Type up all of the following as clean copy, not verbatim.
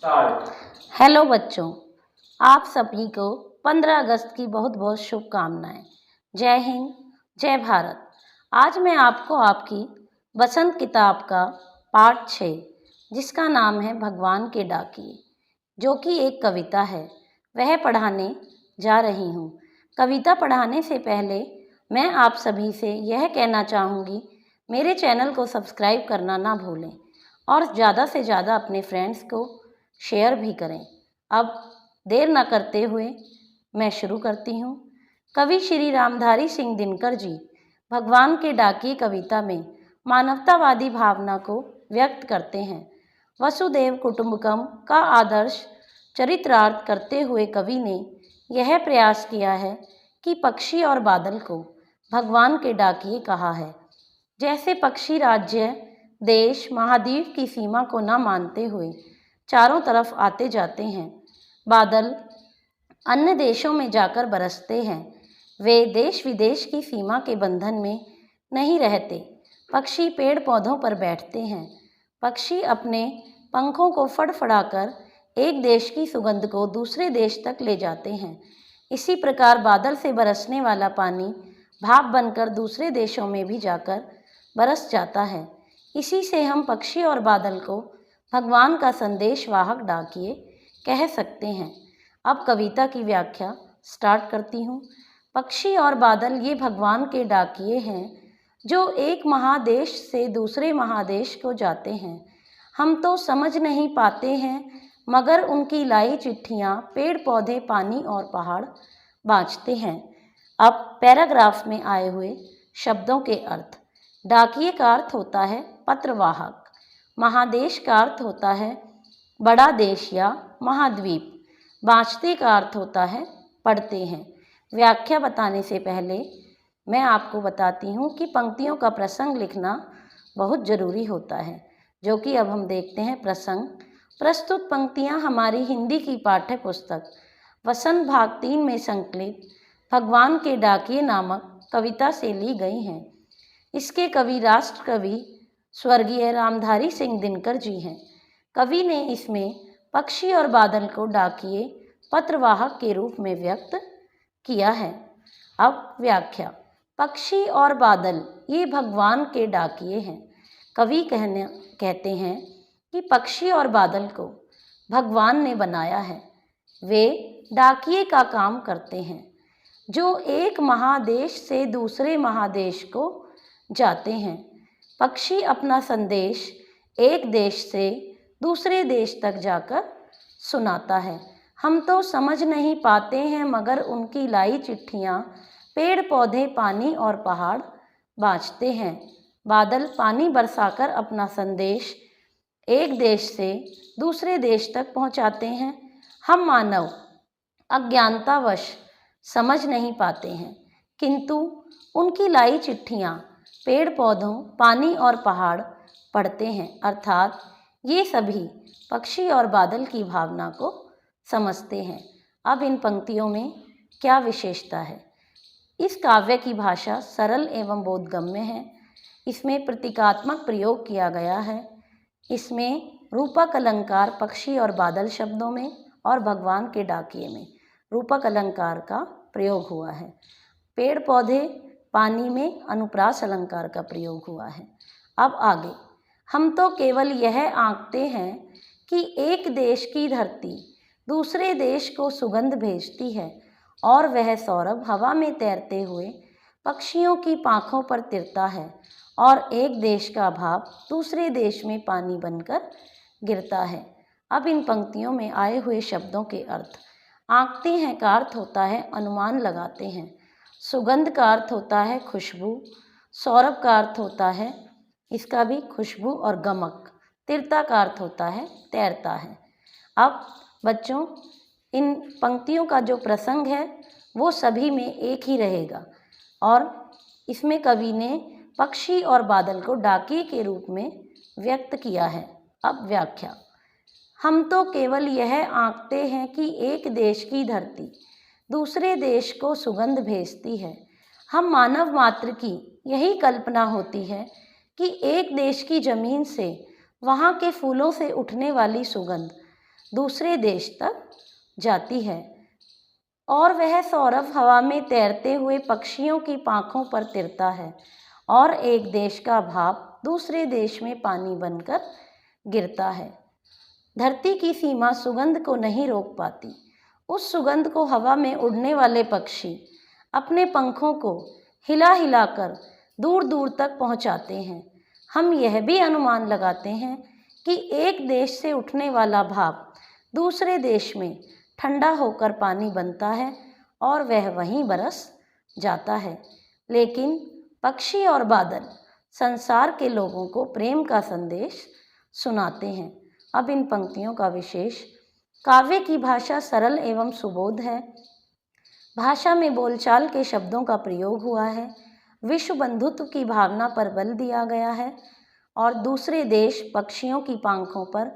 Start. Hello बच्चों, आप सभी को 15 अगस्त की बहुत बहुत शुभकामनाएं। जय हिंद, जय भारत। आज मैं आपको आपकी बसंत किताब का पाठ 6 जिसका नाम है भगवान के डाकिए, जो कि एक कविता है, वह पढ़ाने जा रही हूँ। कविता पढ़ाने से पहले मैं आप सभी से यह कहना चाहूँगी, मेरे चैनल को सब्सक्राइब करना ना भूलें और ज़्यादा से ज़्यादा अपने फ्रेंड्स को शेयर भी करें। अब देर न करते हुए मैं शुरू करती हूँ। कवि श्री रामधारी सिंह दिनकर जी भगवान के डाकिए कविता में मानवतावादी भावना को व्यक्त करते हैं। वसुदेव कुटुंबकम का आदर्श चरितार्थ करते हुए कवि ने यह प्रयास किया है कि पक्षी और बादल को भगवान के डाकिए कहा है। जैसे पक्षी राज्य, देश, महाद्वीप की सीमा को न मानते हुए चारों तरफ आते जाते हैं, बादल अन्य देशों में जाकर बरसते हैं। वे देश विदेश की सीमा के बंधन में नहीं रहते। पक्षी पेड़ पौधों पर बैठते हैं। पक्षी अपने पंखों को फड़फड़ाकर एक देश की सुगंध को दूसरे देश तक ले जाते हैं। इसी प्रकार बादल से बरसने वाला पानी भाप बनकर दूसरे देशों में भी जाकर बरस जाता है। इसी से हम पक्षी और बादल को भगवान का संदेश वाहक डाकिए कह सकते हैं। अब कविता की व्याख्या स्टार्ट करती हूँ। पक्षी और बादल ये भगवान के डाकिए हैं जो एक महादेश से दूसरे महादेश को जाते हैं। हम तो समझ नहीं पाते हैं, मगर उनकी लाई चिट्ठियाँ पेड़ पौधे, पानी और पहाड़ बाँचते हैं। अब पैराग्राफ में आए हुए शब्दों के अर्थ। डाकिए का अर्थ होता है पत्रवाहक। महादेश का अर्थ होता है बड़ा देश या महाद्वीप। बाँचते का अर्थ होता है पढ़ते हैं। व्याख्या बताने से पहले मैं आपको बताती हूँ कि पंक्तियों का प्रसंग लिखना बहुत ज़रूरी होता है, जो कि अब हम देखते हैं प्रसंग। प्रस्तुत पंक्तियाँ हमारी हिंदी की पाठ्य पुस्तक वसंत भाग 3 में संकलित भगवान के डाकिए नामक कविता से ली गई हैं। इसके कवि राष्ट्र कवि स्वर्गीय रामधारी सिंह दिनकर जी हैं। कवि ने इसमें पक्षी और बादल को डाकिए पत्रवाहक के रूप में व्यक्त किया है। अब व्याख्या। पक्षी और बादल ये भगवान के डाकिए हैं। कवि कहते हैं कि पक्षी और बादल को भगवान ने बनाया है। वे डाकिए का काम करते हैं, जो एक महादेश से दूसरे महादेश को जाते हैं। पक्षी अपना संदेश एक देश से दूसरे देश तक जाकर सुनाता है। हम तो समझ नहीं पाते हैं, मगर उनकी लाई चिट्ठियाँ पेड़ पौधे, पानी और पहाड़ बाँचते हैं। बादल पानी बरसाकर अपना संदेश एक देश से दूसरे देश तक पहुँचाते हैं। हम मानव अज्ञानतावश समझ नहीं पाते हैं, किंतु उनकी लाई चिट्ठियाँ पेड़ पौधों, पानी और पहाड़ पढ़ते हैं, अर्थात ये सभी पक्षी और बादल की भावना को समझते हैं। अब इन पंक्तियों में क्या विशेषता है? इस काव्य की भाषा सरल एवं बोधगम्य है। इसमें प्रतीकात्मक प्रयोग किया गया है। इसमें रूपक अलंकार पक्षी और बादल शब्दों में और भगवान के डाकिए में रूपक अलंकार का प्रयोग हुआ है। पेड़ पौधे, पानी में अनुप्रास अलंकार का प्रयोग हुआ है। अब आगे। हम तो केवल यह आंकते हैं कि एक देश की धरती दूसरे देश को सुगंध भेजती है और वह सौरभ हवा में तैरते हुए पक्षियों की पाँखों पर तिरता है और एक देश का भाप दूसरे देश में पानी बनकर गिरता है। अब इन पंक्तियों में आए हुए शब्दों के अर्थ। आंकते हैं का अर्थ होता है अनुमान लगाते हैं। सुगंध का अर्थ होता है खुशबू। सौरभ का अर्थ होता है इसका भी खुशबू और गमक। तिरता का अर्थ होता है तैरता है। अब बच्चों, इन पंक्तियों का जो प्रसंग है वो सभी में एक ही रहेगा और इसमें कवि ने पक्षी और बादल को डाकिए के रूप में व्यक्त किया है। अब व्याख्या। हम तो केवल यह आंकते हैं कि एक देश की धरती दूसरे देश को सुगंध भेजती है। हम मानव मात्र की यही कल्पना होती है कि एक देश की ज़मीन से, वहाँ के फूलों से उठने वाली सुगंध दूसरे देश तक जाती है और वह सौरभ हवा में तैरते हुए पक्षियों की पांखों पर तिरता है और एक देश का भाप दूसरे देश में पानी बनकर गिरता है। धरती की सीमा सुगंध को नहीं रोक पाती। उस सुगंध को हवा में उड़ने वाले पक्षी अपने पंखों को हिला हिलाकर दूर दूर तक पहुंचाते हैं। हम यह भी अनुमान लगाते हैं कि एक देश से उठने वाला भाप दूसरे देश में ठंडा होकर पानी बनता है और वह वहीं बरस जाता है। लेकिन पक्षी और बादल संसार के लोगों को प्रेम का संदेश सुनाते हैं। अब इन पंक्तियों का विशेष। काव्य की भाषा सरल एवं सुबोध है। भाषा में बोलचाल के शब्दों का प्रयोग हुआ है। विश्व बंधुत्व की भावना पर बल दिया गया है और दूसरे देश, पक्षियों की पांखों पर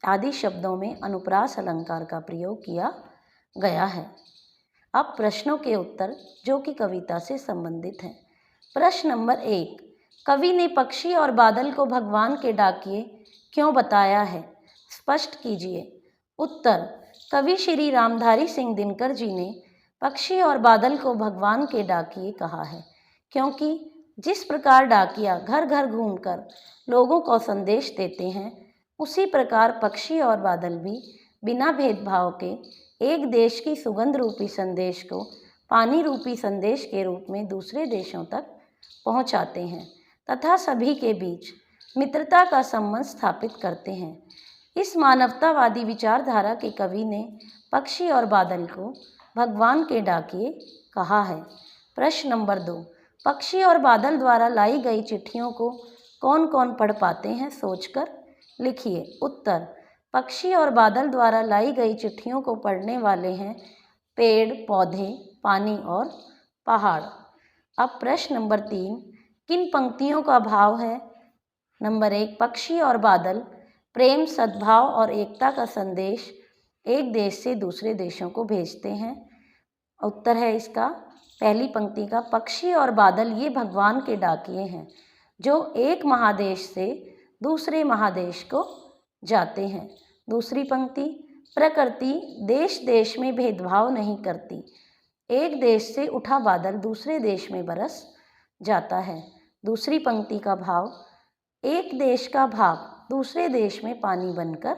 आदि शब्दों में अनुप्रास अलंकार का प्रयोग किया गया है। अब प्रश्नों के उत्तर जो कि कविता से संबंधित हैं। प्रश्न नंबर 1, कवि ने पक्षी और बादल को भगवान के डाकिए क्यों बताया है? स्पष्ट कीजिए। उत्तर, कवि श्री रामधारी सिंह दिनकर जी ने पक्षी और बादल को भगवान के डाकिए कहा है क्योंकि जिस प्रकार डाकिया घर घर घूमकर लोगों को संदेश देते हैं, उसी प्रकार पक्षी और बादल भी बिना भेदभाव के एक देश की सुगंध रूपी संदेश को पानी रूपी संदेश के रूप में दूसरे देशों तक पहुंचाते हैं तथा सभी के बीच मित्रता का संबंध स्थापित करते हैं। इस मानवतावादी विचारधारा के कवि ने पक्षी और बादल को भगवान के डाकिए कहा है। प्रश्न नंबर 2, पक्षी और बादल द्वारा लाई गई चिट्ठियों को कौन कौन पढ़ पाते हैं? सोचकर लिखिए। उत्तर, पक्षी और बादल द्वारा लाई गई चिट्ठियों को पढ़ने वाले हैं पेड़, पौधे, पानी और पहाड़। अब प्रश्न नंबर 3, किन पंक्तियों का भाव है? नंबर 1, पक्षी और बादल प्रेम, सद्भाव और एकता का संदेश एक देश से दूसरे देशों को भेजते हैं। उत्तर है इसका पहली पंक्ति का, पक्षी और बादल ये भगवान के डाकिए हैं जो एक महादेश से दूसरे महादेश को जाते हैं। दूसरी पंक्ति, प्रकृति देश देश में भेदभाव नहीं करती। एक देश से उठा बादल दूसरे देश में बरस जाता है। दूसरी पंक्ति का भाव, एक देश का भाप दूसरे देश में पानी बनकर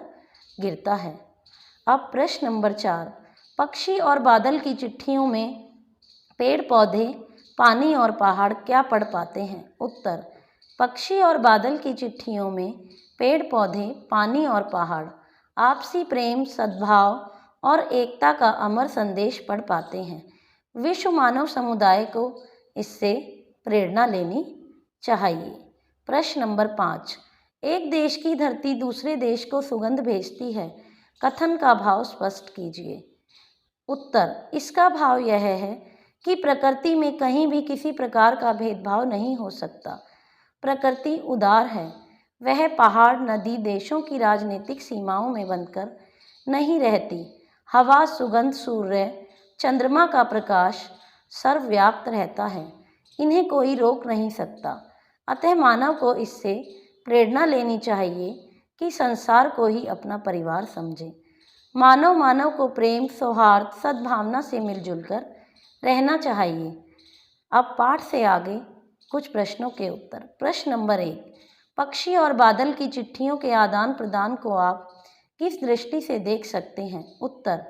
गिरता है। अब प्रश्न नंबर 4, पक्षी और बादल की चिट्ठियों में पेड़, पौधे, पानी और पहाड़ क्या पढ़ पाते हैं? उत्तर, पक्षी और बादल की चिट्ठियों में पेड़, पौधे, पानी और पहाड़ आपसी प्रेम, सद्भाव और एकता का अमर संदेश पढ़ पाते हैं। विश्व मानव समुदाय को इससे प्रेरणा लेनी चाहिए। प्रश्न नंबर 5, एक देश की धरती दूसरे देश को सुगंध भेजती है, कथन का भाव स्पष्ट कीजिए। उत्तर, इसका भाव यह है कि प्रकृति में कहीं भी किसी प्रकार का भेदभाव नहीं हो सकता। प्रकृति उदार है। वह पहाड़, नदी देशों की राजनीतिक सीमाओं में बंधकर नहीं रहती। हवा, सुगंध, सूर्य, चंद्रमा का प्रकाश सर्वव्याप्त रहता है। इन्हें कोई रोक नहीं सकता। अतः मानव को इससे प्रेरणा लेनी चाहिए कि संसार को ही अपना परिवार समझे। मानव को प्रेम, सौहार्द, सद्भावना से मिलजुल कर रहना चाहिए। अब पाठ से आगे कुछ प्रश्नों के उत्तर। प्रश्न नंबर 1, पक्षी और बादल की चिट्ठियों के आदान प्रदान को आप किस दृष्टि से देख सकते हैं? उत्तर,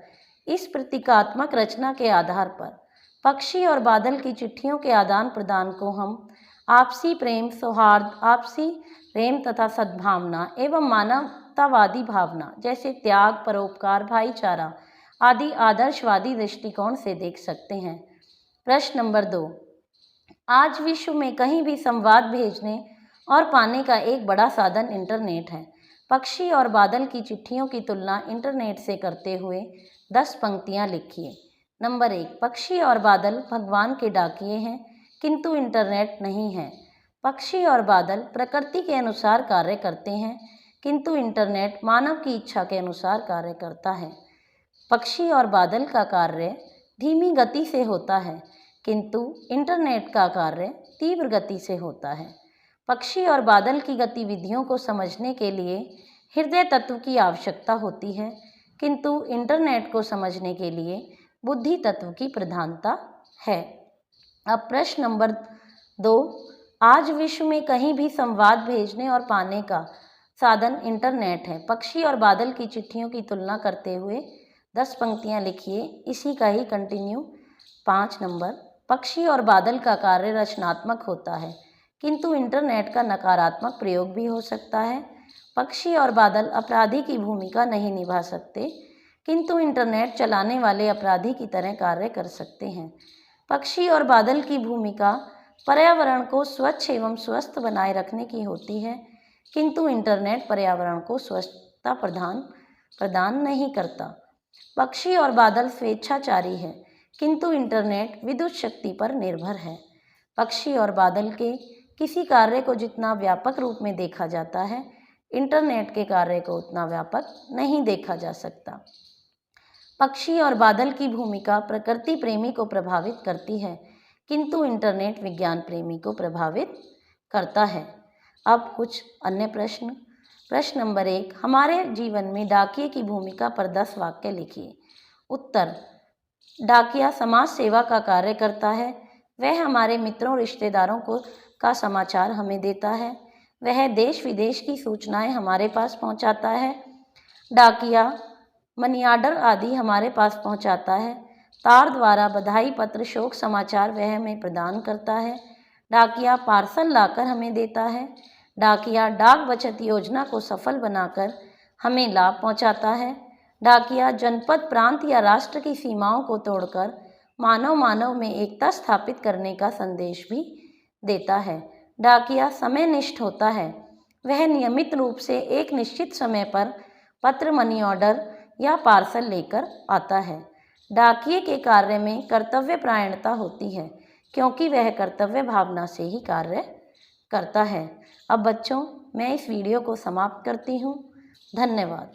इस प्रतीकात्मक रचना के आधार पर पक्षी और बादल की चिट्ठियों के आदान प्रदान को हम आपसी प्रेम, सौहार्द, आपसी प्रेम तथा सद्भावना एवं मानवतावादी भावना जैसे त्याग, परोपकार, भाईचारा आदि आदर्शवादी दृष्टिकोण से देख सकते हैं। प्रश्न नंबर 2, आज विश्व में कहीं भी संवाद भेजने और पाने का एक बड़ा साधन इंटरनेट है। पक्षी और बादल की चिट्ठियों की तुलना इंटरनेट से करते हुए 10 पंक्तियां लिखिए। नंबर 1, पक्षी और बादल भगवान के डाकिए हैं किंतु इंटरनेट नहीं है। पक्षी और बादल प्रकृति के अनुसार कार्य करते हैं किंतु इंटरनेट मानव की इच्छा के अनुसार कार्य करता है। पक्षी और बादल का कार्य धीमी गति से होता है किंतु इंटरनेट का कार्य तीव्र गति से होता है। पक्षी और बादल की गतिविधियों को समझने के लिए हृदय तत्व की आवश्यकता होती है किंतु इंटरनेट को समझने के लिए बुद्धि तत्व की प्रधानता है। अब प्रश्न नंबर 2, आज विश्व में कहीं भी संवाद भेजने और पाने का साधन इंटरनेट है। पक्षी और बादल की चिट्ठियों की तुलना करते हुए 10 पंक्तियां लिखिए, इसी का ही कंटिन्यू। 5 नंबर, पक्षी और बादल का कार्य रचनात्मक होता है किंतु इंटरनेट का नकारात्मक प्रयोग भी हो सकता है। पक्षी और बादल अपराधी की भूमिका नहीं निभा सकते किंतु इंटरनेट चलाने वाले अपराधी की तरह कार्य कर सकते हैं। पक्षी और बादल की भूमिका पर्यावरण को स्वच्छ एवं स्वस्थ बनाए रखने की होती है किंतु इंटरनेट पर्यावरण को स्वच्छता प्रदान नहीं करता। पक्षी और बादल स्वेच्छाचारी है किंतु इंटरनेट विद्युत शक्ति पर निर्भर है। पक्षी और बादल के किसी कार्य को जितना व्यापक रूप में देखा जाता है, इंटरनेट के कार्य को उतना व्यापक नहीं देखा जा सकता। पक्षी और बादल की भूमिका प्रकृति प्रेमी को प्रभावित करती है किंतु इंटरनेट विज्ञान प्रेमी को प्रभावित करता है। अब कुछ अन्य प्रश्न। प्रश्न नंबर 1, हमारे जीवन में डाकिये की भूमिका पर 10 वाक्य लिखिए। उत्तर, डाकिया समाज सेवा का कार्य करता है। वह हमारे मित्रों रिश्तेदारों का समाचार हमें देता है। वह देश विदेश की सूचनाएं हमारे पास पहुंचाता है। डाकिया मनी आर्डर आदि हमारे पास पहुंचाता है। तार द्वारा बधाई पत्र, शोक समाचार वह हमें प्रदान करता है। डाकिया पार्सल लाकर हमें देता है। डाकिया डाक बचत योजना को सफल बनाकर हमें लाभ पहुंचाता है। डाकिया जनपद, प्रांत या राष्ट्र की सीमाओं को तोड़कर मानव में एकता स्थापित करने का संदेश भी देता है। डाकिया समयनिष्ठ होता है। वह नियमित रूप से एक निश्चित समय पर पत्र, मनी ऑर्डर या पार्सल लेकर आता है। डाकिये के कार्य में कर्तव्य परायणता होती है क्योंकि वह कर्तव्य भावना से ही कार्य करता है। अब बच्चों, मैं इस वीडियो को समाप्त करती हूँ। धन्यवाद।